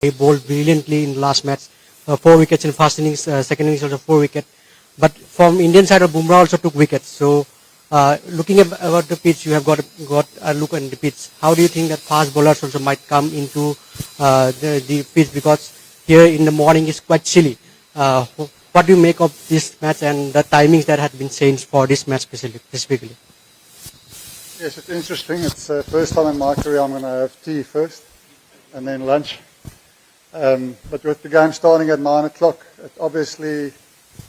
He bowled brilliantly in the last match. 4 wickets in first innings, second innings also 4 wickets. But from Indian side, Bumrah also took wickets. So looking at about the pitch, you have got a look at the pitch. How do you think that fast bowlers also might come into the pitch, because here in the morning is quite chilly? What do you make of this match and the timings that had been changed for this match specifically? Yes, it's interesting. It's the first time in my career I'm going to have tea first and then lunch. But with the game starting at 9 o'clock, it obviously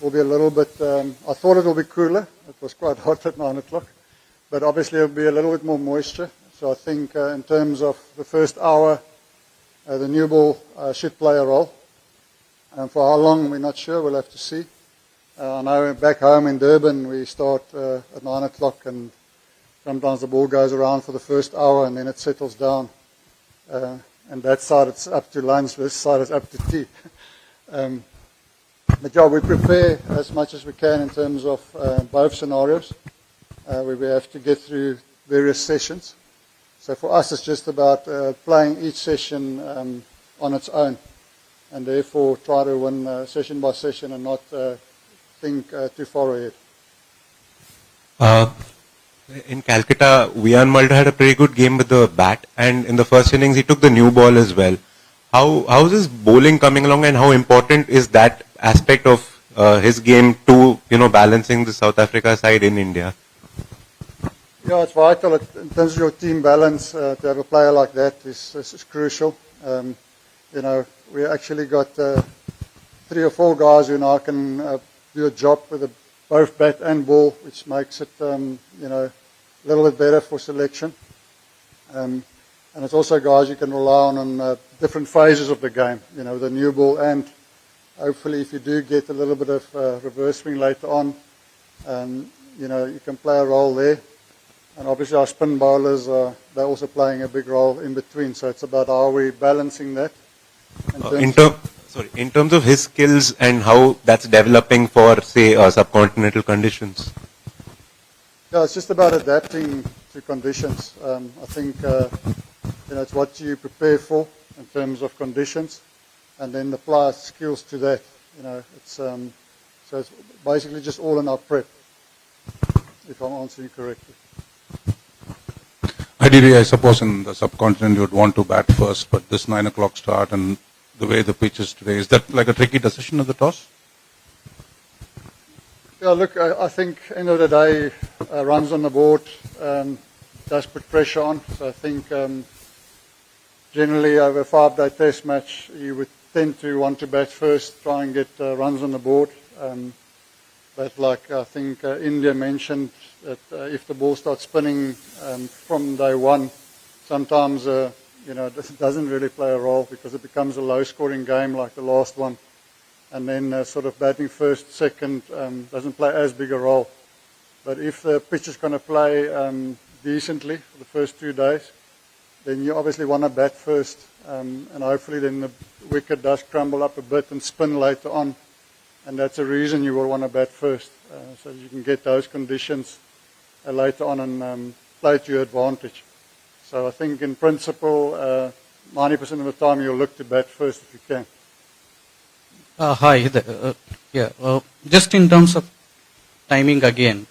will be a little bit, I thought it will be cooler. It was quite hot at 9 o'clock. But obviously it will be a little bit more moisture. So I think in terms of the first hour, the new ball should play a role. For how long, we're not sure. We'll have to see. I know back home in Durban, we start at 9 o'clock, and sometimes the ball goes around for the first hour and then it settles down. And that side it's up to lunch, this side is up to tea. But yeah, we prepare as much as we can in terms of both scenarios. We have to get through various sessions. So for us, it's just about playing each session on its own, and therefore try to win session by session and not think too far ahead. In Calcutta, Vian Mulder had a pretty good game with the bat, and in the first innings he took the new ball as well. How is his bowling coming along, and how important is that aspect of his game to balancing the South Africa side in India? Yeah, it's vital in terms of your team balance. To have a player like that is crucial. We actually got 3 or 4 guys who now can do a job with both bat and ball, which makes it a little bit better for selection. And it's also guys you can rely on different phases of the game, the new ball, and hopefully if you do get a little bit of reverse swing later on, you can play a role there. And obviously our spin bowlers, they're also playing a big role in between. So it's about how we're balancing that. In terms of his skills and how that's developing for, say, subcontinental conditions. Yeah, it's just about adapting to conditions. I think it's what you prepare for in terms of conditions, and then apply skills to that. So it's basically just all in our prep, if I'm answering correctly. Ideally, I suppose in the subcontinent you would want to bat first, but this 9 o'clock start and the way the pitch is today, is that like a tricky decision at the toss? Yeah, look, I think end of the day, runs on the board does put pressure on. So I think generally over a 5-day test match, you would tend to want to bat first, try and get runs on the board. But like I think India mentioned, that if the ball starts spinning from day one, sometimes it doesn't really play a role, because it becomes a low-scoring game like the last one. And then sort of batting first, second doesn't play as big a role. But if the pitch is going to play decently for the first 2 days, then you obviously want to bat first. And hopefully then the wicket does crumble up a bit and spin later on. And that's a reason you will want to bat first, so you can get those conditions later on and play to your advantage. So I think in principle, 90% of the time you'll look to bat first if you can. Hi there. Just in terms of timing again,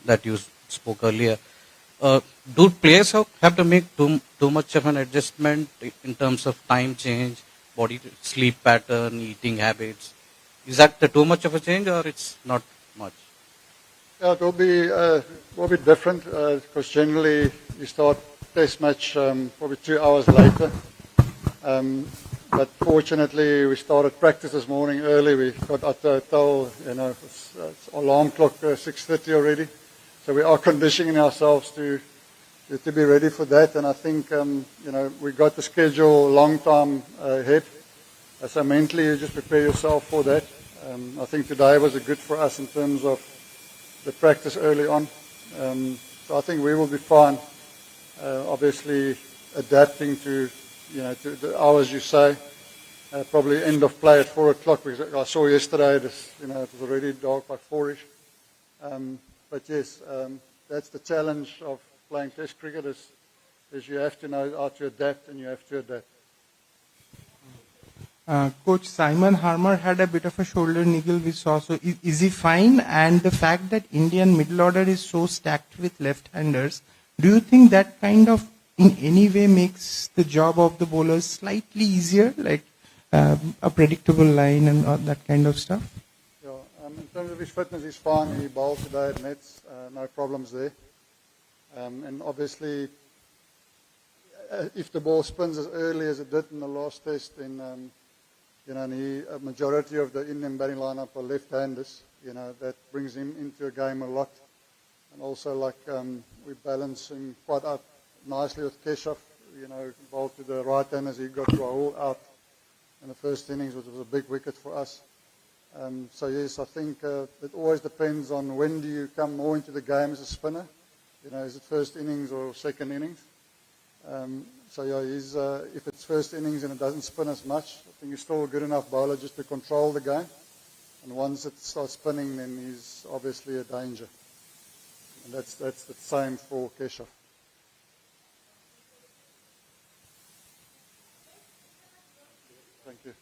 that you spoke earlier, do players have to make too much of an adjustment in terms of time change, body sleep pattern, eating habits? Is that too much of a change, or it's not much? Yeah, it will be different, because generally you start test match probably 2 hours later. But fortunately, we started practice this morning early. We got at the hotel, it's alarm clock 6:30 already. So we are conditioning ourselves to be ready for that. And I think, we got the schedule a long time ahead. So mentally, you just prepare yourself for that. I think today was good for us in terms of the practice early on. So I think we will be fine. Obviously, adapting to the hours you say. Probably end of play at 4 o'clock, because I saw yesterday, it was already dark by 4ish. But yes, that's the challenge of playing Test cricket, is you have to know how to adapt, and you have to adapt. Coach Simon Harmer had a bit of a shoulder niggle we saw. So is he fine? And the fact that Indian middle order is so stacked with left-handers, do you think that kind of in any way makes the job of the bowlers slightly easier, like a predictable line and all that kind of stuff? Yeah, in terms of his fitness, he's fine. He bowled today at nets, no problems there. And obviously, if the ball spins as early as it did in the last test, then a majority of the Indian batting lineup are left-handers. That brings him into a game a lot. And also, we balance him quite up nicely with Keshav. Bowled to the right-handers. He got Rahul out in the first innings, which was a big wicket for us. So yes, I think it always depends on when do you come more into the game as a spinner. Is it first innings or second innings? So yeah, if it's first innings and it doesn't spin as much, I think he's still a good enough bowler just to control the game. And once it starts spinning, then he's obviously a danger. And that's the same for Keshav. Thank you.